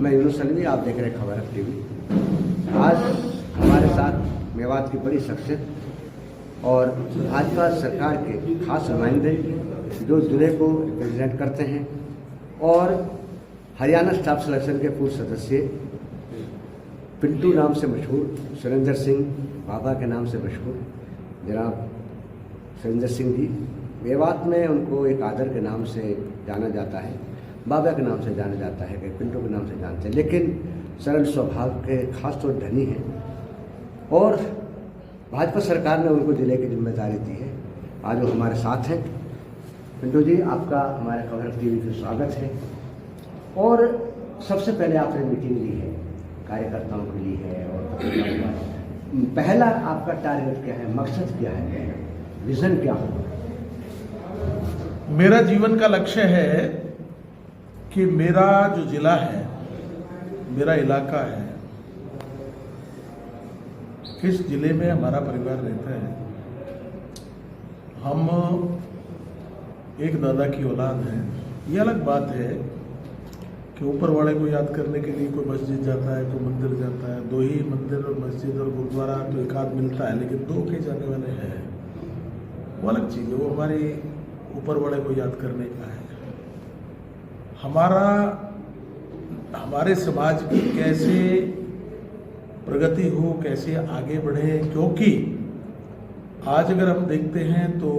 मैं यूनुस सलमी, आप देख रहे हैं खबर टीवी। आज हमारे साथ मेवात की बड़ी शख्सियत और भाजपा सरकार के खास नुमाइंदे जो जिले को रिप्रेजेंट करते हैं और हरियाणा स्टाफ सिलेक्शन के पूर्व सदस्य पिंटू नाम से मशहूर सुरेंद्र सिंह बाबा के नाम से मशहूर जनाब सुरेंद्र सिंह जी, मेवात में उनको एक आदर के नाम से जाना जाता है, बाबा के नाम से जाना जाता है, पिंटू के नाम से जानते हैं, लेकिन सरल स्वभाव के खास तौर धनी हैं और भाजपा सरकार ने उनको जिले की जिम्मेदारी दी है। आज वो हमारे साथ हैं। पिंटू जी, आपका हमारे खबर टीवी में स्वागत है। और सबसे पहले आपने मीटिंग ली है, कार्यकर्ताओं के लिए है और पहला आपका टारगेट क्या है, मकसद क्या है, विजन क्या होगा? मेरा जीवन का लक्ष्य है कि मेरा जो जिला है, मेरा इलाका है, किस जिले में हमारा परिवार रहता है, हम एक दादा की औलाद हैं। ये अलग बात है कि ऊपर वाले को याद करने के लिए कोई मस्जिद जाता है, कोई मंदिर जाता है। दो ही मंदिर और मस्जिद और गुरुद्वारा तो एक आध मिलता है, लेकिन दो के जाने वाले हैं, वो अलग चीज़ है। वो हमारे ऊपर वाले को याद करने का है। हमारे समाज की कैसे प्रगति हो, कैसे आगे बढ़े, क्योंकि आज अगर हम देखते हैं तो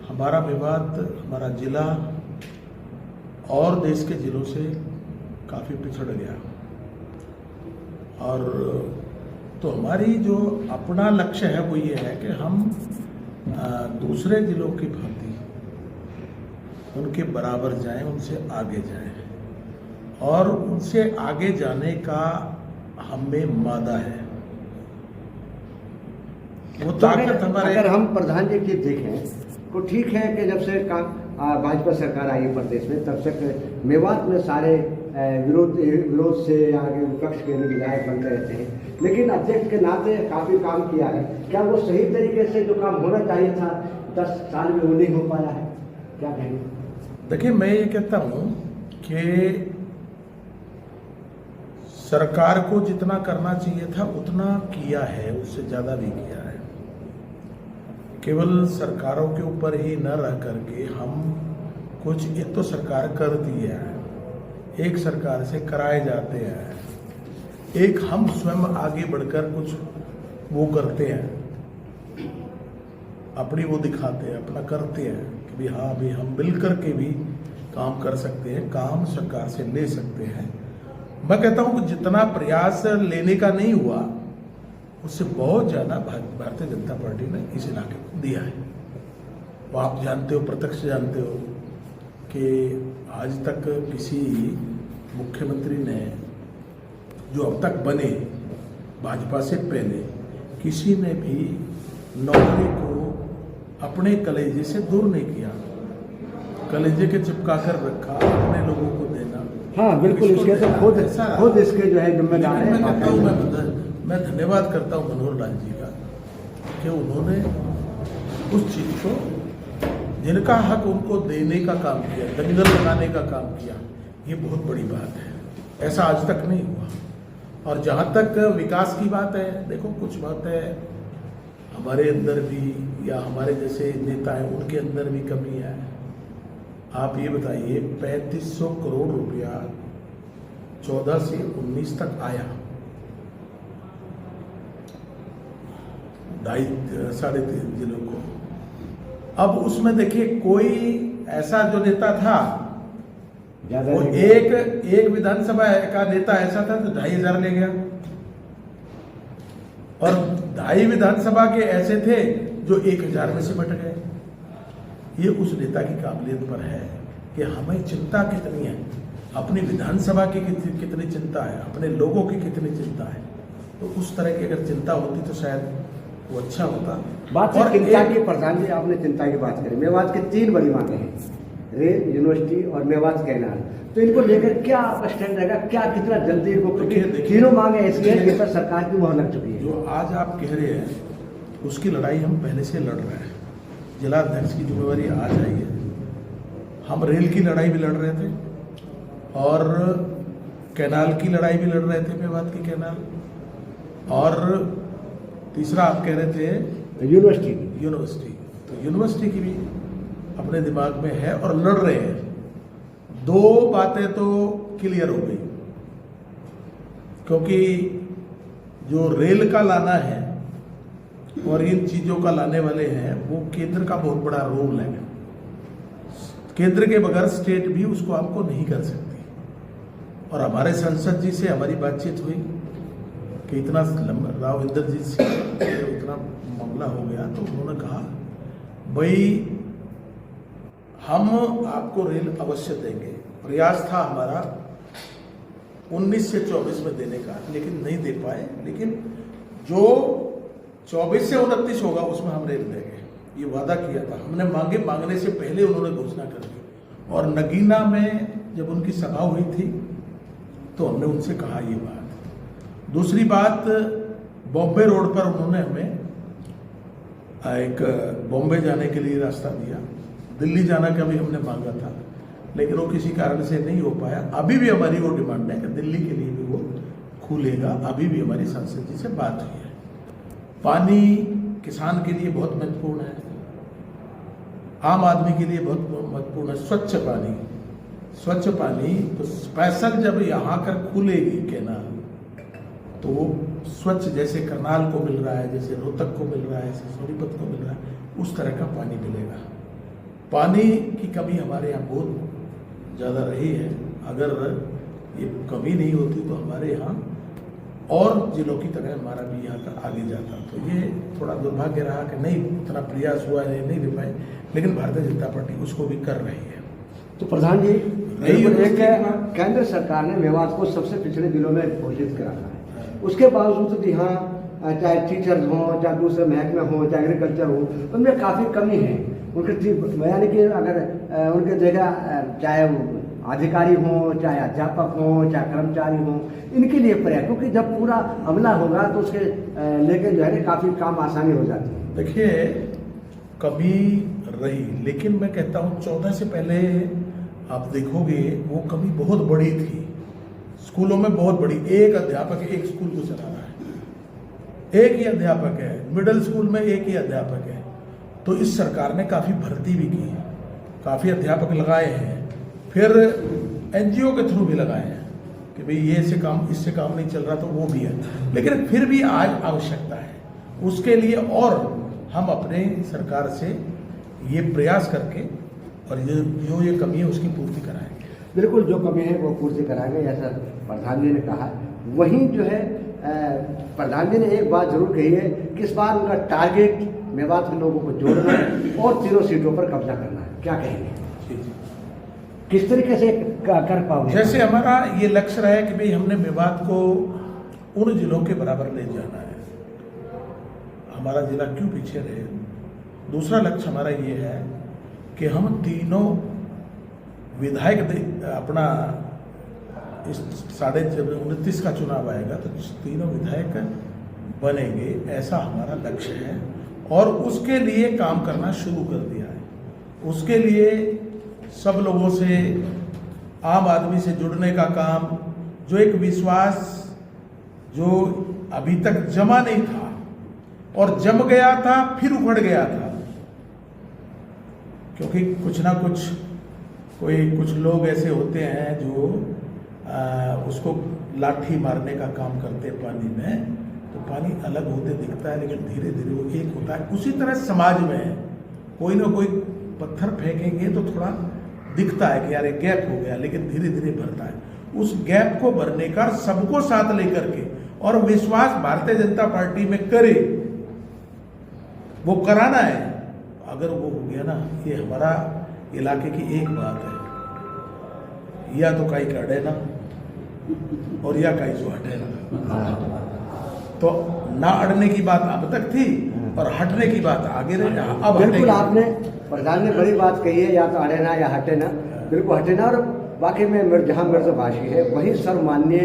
हमारा मेवात, हमारा जिला और देश के जिलों से काफ़ी पिछड़ गया। और तो हमारी जो अपना लक्ष्य है वो ये है कि हम दूसरे जिलों की भांति उनके बराबर जाएं, उनसे आगे जाएं और उनसे आगे जाने का हमें मादा है। वो ताकत हमारे, अगर हम प्रधान जी की देखें तो ठीक है कि जब से भाजपा सरकार आई प्रदेश में तब तक मेवात में सारे विरोध से आगे विपक्ष के विधायक बनते रहते हैं, लेकिन अध्यक्ष के नाते काफ़ी काम किया है। क्या वो सही तरीके से जो काम होना चाहिए था 10 साल में वो नहीं हो पाया है? क्या कहेंगे? देखिए, मैं ये कहता हूँ कि सरकार को जितना करना चाहिए था उतना किया है, उससे ज़्यादा भी किया है। केवल सरकारों के ऊपर ही न रह करके हम कुछ, एक तो सरकार करती है, एक सरकार से कराए जाते हैं, एक हम स्वयं आगे बढ़कर कुछ वो करते हैं, अपनी वो दिखाते हैं, अपना करते हैं कि भी हाँ भी हम मिल कर के भी काम कर सकते हैं, काम सरकार से ले सकते हैं। मैं कहता हूँ कि जितना प्रयास लेने का नहीं हुआ उससे बहुत ज़्यादा भारतीय जनता पार्टी ने इस इलाके को दिया है। वो आप जानते हो, प्रत्यक्ष जानते हो कि आज तक किसी मुख्यमंत्री ने जो अब तक बने भाजपा से पहले, किसी ने भी नौकरी को अपने कलेजे से दूर नहीं किया, कलेजे के चिपका कर रखा, अपने लोगों को देना। हाँ बिल्कुल, इसके तो खुद इसके जो है जिम्मेदार है। मैं कहता हूँ, मैं धन्यवाद करता हूँ मनोहर लाल जी का कि उन्होंने उस चीज को, जिनका हक उनको देने का काम किया, दंगल लगाने का काम किया, ये बहुत बड़ी बात है। ऐसा आज तक नहीं हुआ। और जहाँ तक विकास की बात है, देखो कुछ बात है हमारे अंदर भी या हमारे जैसे नेता हैं उनके अंदर भी कमी है। आप ये बताइए, 3500 करोड़ रुपया 14 से 19 तक आया, 2.5-3.5 जिलों को। अब उसमें देखिए कोई ऐसा जो नेता था, वो एक विधानसभा का नेता ऐसा था जो 2,500 ले गया, और 2.5 विधानसभा के ऐसे थे जो 1,000 में सिमट गए। ये उस नेता की काबिलियत पर है कि हमें चिंता कितनी है, अपनी विधानसभा की कितनी चिंता है, अपने लोगों की कितनी चिंता है। तो उस तरह की अगर चिंता होती तो शायद वो अच्छा होता। बात और चिंता की, प्रधान जी आपने चिंता की बात करी। मेवात की 3 बड़ी मांगे हैं, रेल, यूनिवर्सिटी और मेवात कैनाल। तो इनको लेकर क्या स्टैंड रहेगा, क्या कितना जल्दी इनको, क्योंकि तीनों मांगे ऐसी है जिस पर सरकार की मुहर लग चुकी है। जो आज आप कह रहे हैं उसकी लड़ाई हम पहले से लड़ रहे हैं। जिला अध्यक्ष की जिम्मेवारी आज आई है। हम रेल की लड़ाई भी लड़ रहे थे और कैनाल की लड़ाई भी लड़ रहे थे, मेवात की कैनाल, और तीसरा आप कह रहे थे यूनिवर्सिटी। तो यूनिवर्सिटी की भी अपने दिमाग में है और लड़ रहे हैं। दो बातें तो क्लियर हो गई, क्योंकि जो रेल का लाना है और इन चीजों का लाने वाले हैं वो केंद्र का बहुत बड़ा रोल है। केंद्र के बगैर स्टेट भी उसको हमको नहीं कर सकती। और हमारे संसद जी से हमारी बातचीत हुई कि इतना राव इंद्रजीत सिंह इतना मामला हो गया, तो उन्होंने कहा भाई हम आपको रेल अवश्य देंगे। प्रयास था हमारा 19 से 24 में देने का, लेकिन नहीं दे पाए। लेकिन जो 24 से 29 होगा उसमें हम रेल देंगे, ये वादा किया था हमने। मांगने से पहले उन्होंने घोषणा कर दी। और नगीना में जब उनकी सभा हुई थी तो हमने उनसे कहा ये बात। दूसरी बात, बॉम्बे रोड पर उन्होंने हमें एक बॉम्बे जाने के लिए रास्ता दिया। दिल्ली जाना का भी हमने मांगा था, लेकिन वो किसी कारण से नहीं हो पाया। अभी भी हमारी वो डिमांड है कि दिल्ली के लिए भी वो खुलेगा। अभी भी हमारी सांसद जी से बात हुई है। पानी किसान के लिए बहुत महत्वपूर्ण है, आम आदमी के लिए बहुत महत्वपूर्ण है। स्वच्छ पानी तो स्पेशल जब यहाँ कर खुलेगी कैनाल तो वो स्वच्छ, जैसे करनाल को मिल रहा है, जैसे रोहतक को मिल रहा है, जैसे सोनीपत को मिल रहा है, उस तरह का पानी मिलेगा। पानी की कमी हमारे यहाँ बहुत ज़्यादा रही है। अगर ये कमी नहीं होती तो हमारे यहाँ और जिलों की तरह हमारा भी यहाँ का आगे जाता। तो ये थोड़ा दुर्भाग्य रहा कि नहीं उतना प्रयास हुआ है, नहीं दे पाए, लेकिन भारतीय जनता पार्टी उसको भी कर रही है। तो प्रधान जी, एक केंद्र सरकार ने मेवात को सबसे पिछड़े जिलों में घोषित करा है। उसके बावजूद यहाँ चाहे टीचर्स हों, चाहे दूसरे महकमे हों, चाहे एग्रीकल्चर हो, उनमें काफ़ी कमी है। उनके यानी कि अगर उनके जगह चाहे वो अधिकारी हों, चाहे अध्यापक हों, चाहे कर्मचारी हों, इनके लिए पर्याप्त, क्योंकि जब पूरा हमला होगा तो उसके लेके जो है काफ़ी काम आसानी हो जाती है। देखिए, कमी रही, लेकिन मैं कहता हूँ 14 से पहले आप देखोगे वो कमी बहुत बड़ी थी। स्कूलों में बहुत बड़ी, एक अध्यापक एक स्कूल को चला रहा है, एक ही अध्यापक है। मिडिल स्कूल में एक ही अध्यापक है। तो इस सरकार ने काफ़ी भर्ती भी की है, काफ़ी अध्यापक लगाए हैं, फिर एनजीओ के थ्रू भी लगाए हैं कि भाई ये इससे काम नहीं चल रहा, तो वो भी है। लेकिन फिर भी आज आवश्यकता है उसके लिए, और हम अपने सरकार से ये प्रयास करके और जो ये कमी है उसकी पूर्ति कराएंगे। बिल्कुल, जो कमी है वो पूर्ति कराएंगे, ऐसा प्रधान जी ने कहा। वहीं जो है प्रधान जी ने एक बात जरूर कही है कि इस बार उनका टारगेट मेवात के लोगों को जोड़ना और 3 सीटों पर कब्जा करना है। क्या कहेंगे, किस तरीके से कर पाओगे? जैसे हमारा ये लक्ष्य रहा है कि भाई हमने मेवात को उन जिलों के बराबर ले जाना है, हमारा जिला क्यों पीछे रहे। दूसरा लक्ष्य हमारा ये है कि हम तीनों विधायक अपना इस 29 का चुनाव आएगा तो तीनों विधायक बनेंगे, ऐसा हमारा लक्ष्य है। और उसके लिए काम करना शुरू कर दिया है। उसके लिए सब लोगों से, आम आदमी से जुड़ने का काम, जो एक विश्वास जो अभी तक जमा नहीं था और जम गया था फिर उखड़ गया था, क्योंकि कुछ ना कुछ लोग ऐसे होते हैं जो उसको लाठी मारने का काम करते हैं पानी में, तो पानी अलग होते दिखता है लेकिन धीरे धीरे वो एक होता है। उसी तरह समाज में कोई ना कोई पत्थर फेंकेंगे तो थोड़ा दिखता है कि यार एक गैप हो गया, लेकिन धीरे धीरे भरता है। उस गैप को भरने का सबको साथ लेकर के और विश्वास भारतीय जनता पार्टी में करे, वो कराना है। अगर वो हो गया ना, ये हमारा इलाके की एक बात है, या तो कहीं कड़े ना और या कहीं जो हटे ना। तो ना अड़ने की बात अब तक थी और हटने की बात आगे रहे। अब बिल्कुल, आपने प्रधान ने बड़ी बात कही है, या तो अड़े ना या हटे ना। बिल्कुल हटे ना। और वाकई में जहाँ मिर्ज़ाभाषी है वही सर्वमान्य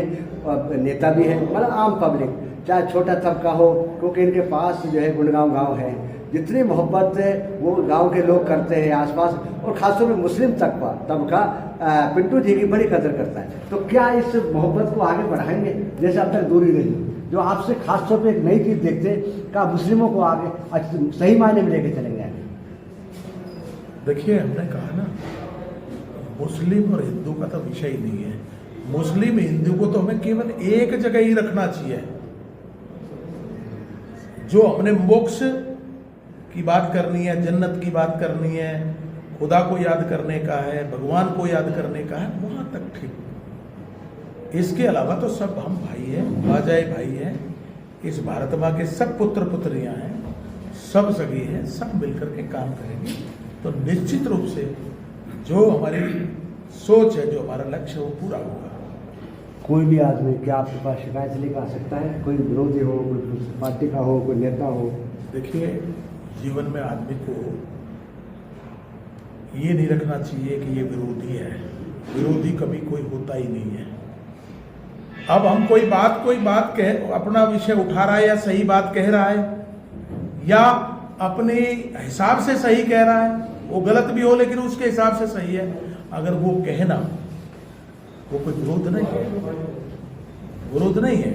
नेता भी है, मतलब आम पब्लिक, चाहे छोटा तबका हो, क्योंकि इनके पास जो है गुड़गांव गांव है, जितनी मोहब्बत वो गांव के लोग करते हैं आसपास, और खासतौर में मुस्लिम तबका पिंटू जी की बड़ी कदर करता है। तो क्या इस मोहब्बत को आगे बढ़ाएंगे, जैसे अब तक दूरी रही, जो आपसे खासतौर पे एक नई चीज़ देखते का मुस्लिमों को आगे सही मायने में लेके चलेंगे? देखिए, हमने कहा ना, मुस्लिम और हिंदू का तो विषय ही नहीं है। मुस्लिम हिंदू को तो हमें केवल एक जगह ही रखना चाहिए। जो हमने मोक्ष की बात करनी है, जन्नत की बात करनी है, खुदा को याद करने का है, भगवान को याद करने का है, वहां तक ठीक। इसके अलावा तो सब हम भाई हैं, बाजाए भाई हैं। इस भारत माँ के सब पुत्र पुत्रियां हैं, सब सगी हैं, सब मिलकर के काम करेंगे तो निश्चित रूप से जो हमारी सोच है, जो हमारा लक्ष्य है, वो पूरा होगा। कोई भी आदमी क्या आपके पास शिकायत लेकर आ सकता है? कोई विरोधी हो, कोई पार्टी का हो, कोई नेता हो? देखिए, जीवन में आदमी को ये नहीं रखना चाहिए कि ये विरोधी है। विरोधी कभी कोई होता ही नहीं है। अब हम कोई बात कह, अपना विषय उठा रहा है या सही बात कह रहा है या अपने हिसाब से सही कह रहा है, वो गलत भी हो लेकिन उसके हिसाब से सही है, अगर वो कहना, वो कोई विरोध नहीं है, विरोध नहीं है।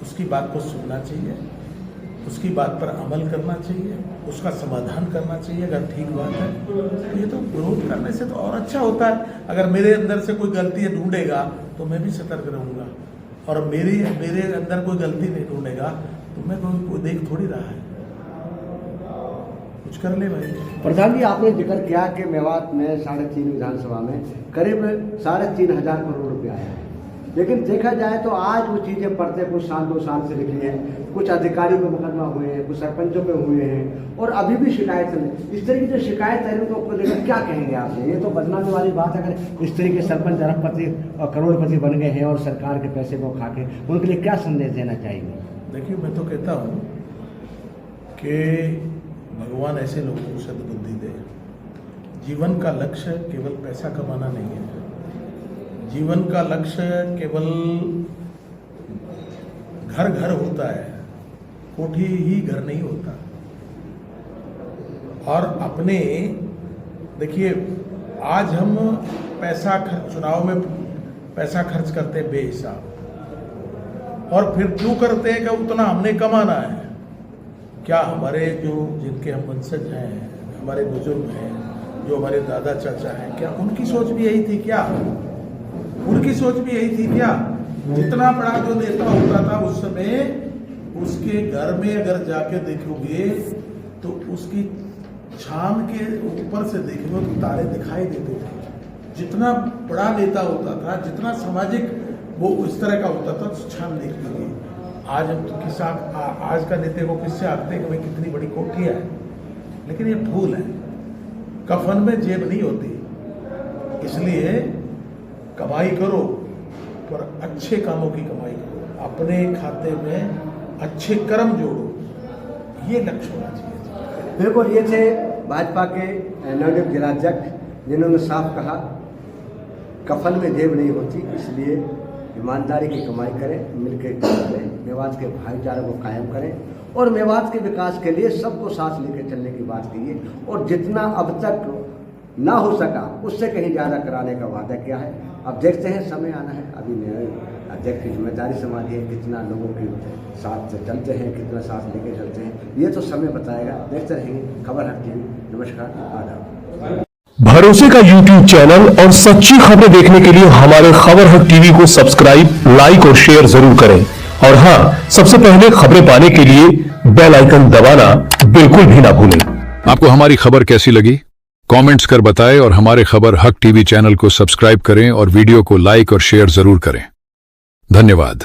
उसकी बात को सुनना चाहिए, उसकी बात पर अमल करना चाहिए, उसका समाधान करना चाहिए। अगर ठीक बात है तो ये तो विरोध करने से तो और अच्छा होता है। अगर मेरे अंदर से कोई गलती ढूंढेगा तो मैं भी सतर्क रहूंगा, और मेरे अंदर कोई गलती नहीं ढूंढेगा तो मैं कोई देख थोड़ी रहा है, कुछ कर ले भाई। प्रधान जी, आपने जिक्र किया कि मेवात में 3.5 विधानसभा में करीब 3,500 करोड़ रुपया आया है, लेकिन देखा जाए तो आज वो चीज़ें पढ़ते कुछ साल 2 साल से लिखी हैं, कुछ अधिकारियों पे मुकदमा हुए हैं, कुछ सरपंचों पे हुए हैं, और अभी भी शिकायत चल रही। इस तरीके से शिकायत है तो लेकर क्या कहेंगे आप? ये तो बदनामी वाली बात है। अगर इस तरीके सरपंच अरबपति और करोड़पति बन गए हैं और सरकार के पैसे को खा के, उनके लिए क्या संदेश देना चाहिए? देखिए, मैं तो कहता हूँ कि भगवान ऐसे लोगों को सद्बुद्धि दे। जीवन का लक्ष्य केवल पैसा कमाना नहीं है। जीवन का लक्ष्य केवल घर घर होता है, कोठी ही घर नहीं होता। और अपने देखिए, आज हम चुनाव में पैसा खर्च करते हैं बेहिसाब, और फिर क्यों करते हैं कि उतना हमने कमाना है। क्या हमारे जिनके हम वंशज हैं, हमारे बुजुर्ग हैं, जो हमारे दादा चाचा हैं, क्या उनकी सोच भी यही थी? क्या उनकी सोच भी यही थी क्या? जितना बड़ा जो नेता होता था उस समय, उसके घर में अगर जाके देखोगे तो उसकी छान के ऊपर से देखोगे तो तारे दिखाई देते थे। जितना बड़ा नेता होता था, जितना सामाजिक वो उस तरह का होता था, तो छान देख लीजिए। आज हम तो आज का नेता को किससे आखते हैं कि भाई कितनी बड़ी कोठी है, लेकिन ये भूल है। कफन में जेब नहीं होती, इसलिए कमाई करो पर अच्छे कामों की कमाई करो, अपने खाते में अच्छे कर्म जोड़ो, ये लक्ष्य होना चाहिए। बिल्कुल, ये थे भाजपा के नवनियुक्त जिलाध्यक्ष, जिन्होंने साफ कहा कफन में जेब नहीं होती, इसलिए ईमानदारी की कमाई करें, मिलकर काम करें, मेवात के भाईचारे को कायम करें, और मेवात के विकास के लिए सबको साथ लेकर चलने की बात कीजिए। और जितना अब तक ना हो सका उससे कहीं ज़्यादा कराने का वादा किया है। अब देखते हैं, समय आना है, अभी नए अध्यक्ष की जिम्मेदारी संभाली है, कितना लोगों के साथ चलते हैं, कितना साथ लेके चलते हैं, ये तो समय बताएगा। देखते रहेंगे खबर हट टीवी। नमस्कार, आदाब। भरोसे का YouTube चैनल और सच्ची खबरें देखने के लिए हमारे खबर हट टीवी को सब्सक्राइब, लाइक और शेयर जरूर करें। और हाँ, सबसे पहले खबरें पाने के लिए बेल आइकन दबाना बिल्कुल भी ना भूलें। आपको हमारी खबर कैसी लगी? कमेंट्स कर बताएं और हमारे खबर हक टीवी चैनल को सब्सक्राइब करें और वीडियो को लाइक और शेयर जरूर करें। धन्यवाद।